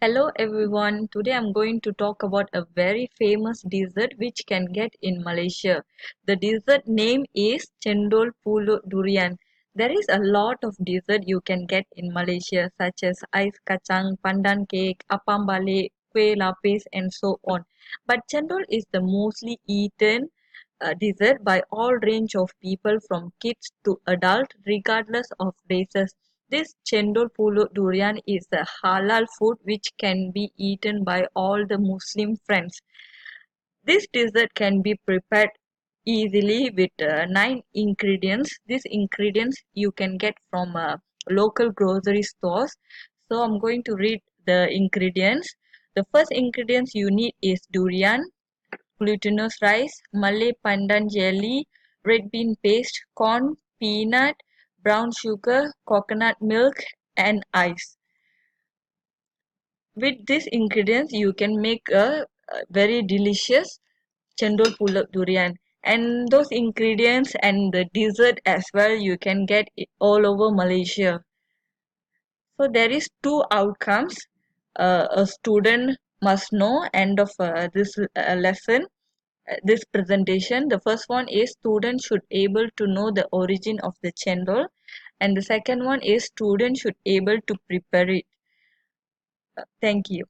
Hello everyone. Today I'm going to talk about a very famous dessert which can get in Malaysia. The dessert name is Cendol Pulut Durian. There is a lot of dessert you can get in Malaysia such as ais kacang, pandan cake, apam balik, kueh lapis and so on. But cendol is the mostly eaten dessert by all range of people from kids to adult regardless of races. This cendol pulut durian is a halal food which can be eaten by all the Muslim friends. This dessert can be prepared easily with 9 ingredients. These ingredients you can get from local grocery stores. So I'm going to read the ingredients. The first ingredients you need is durian, glutinous rice, Malay pandan jelly, red bean paste, corn, peanut, brown sugar, coconut milk, and ice. With these ingredients, you can make a very delicious cendol pulut durian. And those ingredients and the dessert as well, you can get it all over Malaysia. So there is two outcomes. A student must know end of this lesson this presentation. The first one is student should able to know the origin of the chendol, and the second one is student should able to prepare it. Thank you.